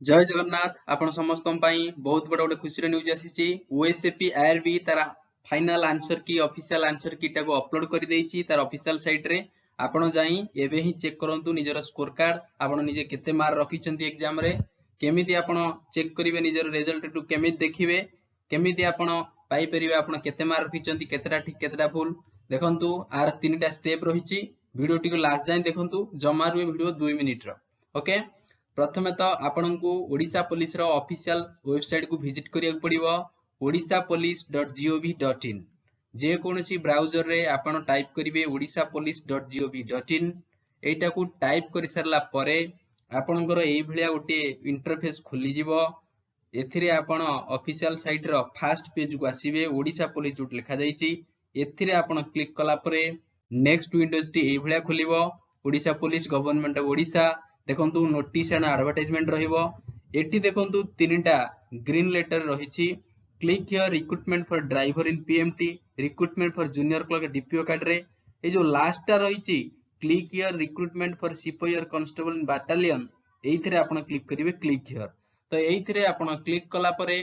जय जगन्नाथ आपण समस्त बहुत बड़ा गोटे खुशी न्यूज आसी ओएसएपी आईआरबी तार फाइनल आंसर की ऑफिशियल आंसर की टाको अपलोड कर देइछि तार ऑफिशियल साइट रे आपण जाई एबे ही चेक करंतु निजर स्कोर कार्ड आपण निजे केते मार्क रखिचंती एग्जाम रे केमिति आपण चेक करिवे निजर रिजल्ट टू केमिति देखिवे केमिति आपण पाई परिवे आपण केते मार्क रखिचंती केतेटा ठीक केतेटा भूल देखंतु आर तीनटा स्टेप रहिछि वीडियो टी को लास्ट जाई देखंतु जमारू वीडियो 2 मिनिट रो ओके प्रथमे तो आपनकु ओडिशा पुलिस रो ऑफिशियल वेबसाइट को विजिट करिया पड़िबो odishapolice.gov.in जे कोनसी ब्राउजर रे आपण टाइप करिवे odishapolice.gov.in एटा को टाइप करि सरला परे आपनकर एई भलिया गोटे इंटरफेस खुली जिवो एथिरे आपण official site row first page को आसीबे ओडिशा पुलिस जोट लिखा जाईची एथिरे आपण क्लिक कला परे नेक्स्ट विंडोज टी एई भलिया खुलिबो Odisha police government of Odisha देखंतु नोटिस एंड एडवर्टाइजमेंट रहिबो एटी देखंतु तीनटा ग्रीन लेटर रहिछि click here recruitment for driver in PMT recruitment for junior clerk DPO कैडरे ए जो लास्ट टा रहिछि क्लिक हियर रिक्रूटमेंट फॉर सिपाही और कांस्टेबल इन बटालियन एइथिरे आपण क्लिक करिवे क्लिक हियर तो एइथिरे आपण क्लिक कला परे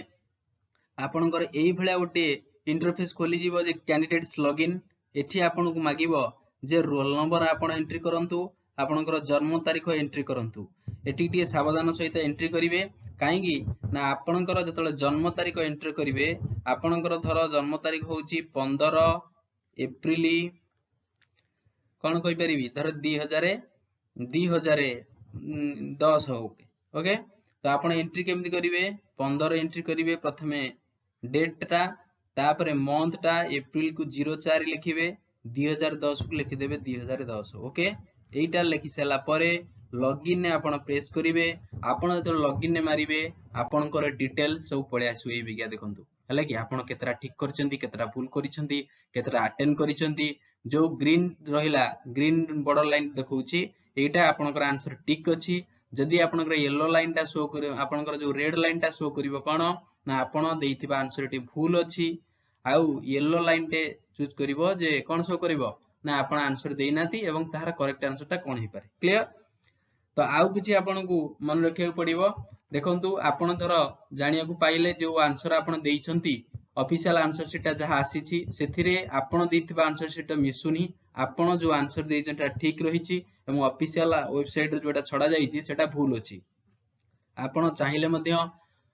आपनकर एई भलिया गोटे इंटरफेस खोली जिवो जे कैंडिडेट्स लॉगिन एठी आपण को मागिबो जे रोल नंबर आपण एंट्री करंतु आपनकर जन्म तारीख एंट्री करंतु एटी टिए सावधान सहित एंट्री करिवे काहेकि ना आपनकर जतले जन्म तारीख एंट्री करिवे आपनकर धर जन्म तारीख होउची 15 एप्रिल कोन कहि परिबी धर 2010 ओके तो आपण एंट्री केमति करिवे 15 एंट्री करिवे प्रथमे डेट टा तापरे मंथ टा एप्रिल को 04 लिखिवे 2010 को लिखि देबे 2010 ओके एटा लिखि सला परे लॉगिन ने आपण प्रेस करिवे आपण जतो लॉगिन ने मारिवे आपनकर डिटेल्स सब पळे आसु ए बिगा देखंतु हला कि आपण केतरा ठीक करचंती केतरा भूल करिसंती केतरा अटेंड करिसंती जो ग्रीन रहिला ग्रीन बॉर्डर लाइन देखौची एटा आपनकर आंसर टिक अछि जदी आपनकर येलो लाइन टा शो करे आपनकर जो रेड लाइन टा शो करिवो कोन ना आपण देइथिबा आंसर टी भूल अछि आउ येलो लाइन टे चूज करिवो जे कोन शो करिवो ना आपण आंसर देइ नाती एवं ताहार करेक्ट आंसर टा कोन हे पारे क्लियर तो आउ किछि आपन को मन रखिया पड़िबो देखंतु आपण धर जानिया को पाइले जो आंसर आपण देइछंती ऑफिशियल आंसर शीट जहा आसीछि सेथिरे आपण देइथिबा आंसर शीट मिसुनी आपण जो आंसर देइछंता ठीक रहिछि एवं ऑफिशियल वेबसाइट रे जोटा छडा जाईछि सेटा भूल अछि आपण चाहिले मध्य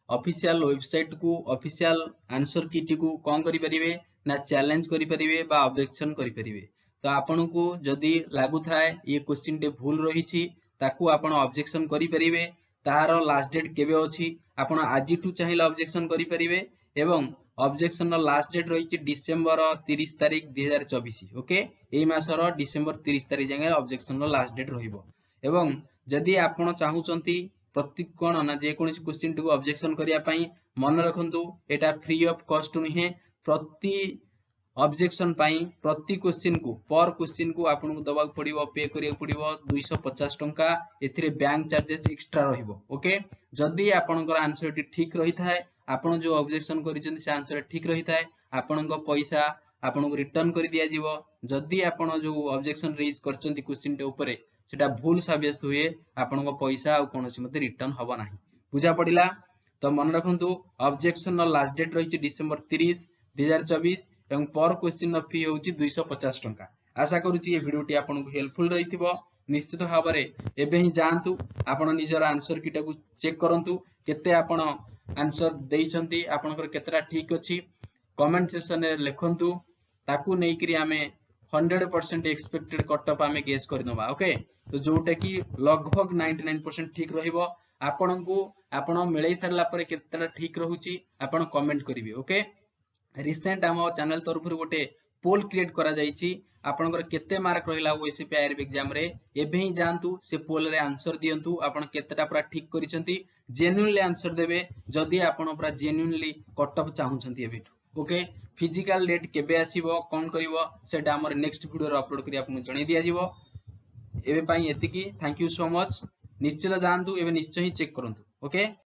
ऑफिशियल वेबसाइट को ऑफिशियल आंसर कीटी को कोन करि परिबे ना चैलेंज करि परिबे बा ऑब्जेक्शन करि परिबे तो आपण को जदी लागु थाए ये क्वेश्चन टे भूल रहिछि ताकू आपण ऑब्जेक्शन करि परिबे तार लास्ट डेट केबे अछि आपण आजि टू चाहिला ऑब्जेक्शन करि परिबे एवं ऑब्जेक्शन रो लास्ट डेट रहिछि डिसेंबर 30 तारिख 2024 ओके एई मासर डिसेंबर 30 तारिख जंगे ऑब्जेक्शन रो लास्ट डेट रहिबो एवं जदी आपण चाहुचंती प्रत्येक कोन ना जे कोनसी क्वेश्चन टू ऑब्जेक्शन करिया पई मन रखंतु एटा फ्री ऑफ कॉस्ट नुहे प्रति ऑब्जेक्शन पाई प्रति क्वेश्चन को पर क्वेश्चन को आपन को दबाक पड़िबो पे करिया पड़िबो 250 टंका एथिरे बैंक चार्जेस एक्स्ट्रा रहिबो ओके जदी आपनकर आंसर टी ठीक रही थाए आपन जो ऑब्जेक्शन करिसेंती से आंसर ठीक रही थाए आपन को पैसा आपन को रिटर्न करि दिया जिवो जदी आपन जो ऑब्जेक्शन रेज करचंती क्वेश्चन टे ऊपर सेटा भूल साब्यस्त हुए आपन को पैसा आ कोनोसी मते रिटर्न हबो नाही बुझा पड़िला तो मन रखंतु ऑब्जेक्शन नो लास्ट डेट रहिछि डिसेंबर 30 2024 एवं पर क्वेश्चन फी होउची 250 टंका आशा करूची ये वीडियो टी आपन को हेल्पफुल रहिथिबो निश्चित भाबरे एबे ही जानतु आपन निजर आंसर कीटा को चेक करंतु केते आपन आंसर देइछंती आपनकर केतरा ठीक अछि कमेंट सेक्शन रे लिखंतु ताकू नै करी हमें 100% एक्सपेक्टेड कट ऑफ हमें गेस करनबा ओके तो जोटा की लगभग 99% ठीक रहिबो आपन को आपन मिलै सरला परे केतरा ठीक रहूची आपन कमेंट करिवे ओके रिसेंट हम चैनल तरफ गोटे पोल क्रिएट करा जाईची आपनकर केते मार्क रहिला ओएसपी आईआरबी एग्जाम रे एबे ही जानतु से पोल रे आंसर दियंतु आपन केतेटा पूरा ठीक करिसंती जेन्युइनली आंसर देबे जदी आपन पूरा जेन्युइनली कट ऑफ चाहुचंती एबे ओके फिजिकल डेट केबे आसीबो कोन करिवो सेटा हमर नेक्स्ट वीडियो रे अपलोड करी आपन जणै दिया जिवो एबे पई एतिकी थैंक यू सो मच निश्चित जानतु एबे निश्चय ही चेक करंतु ओके।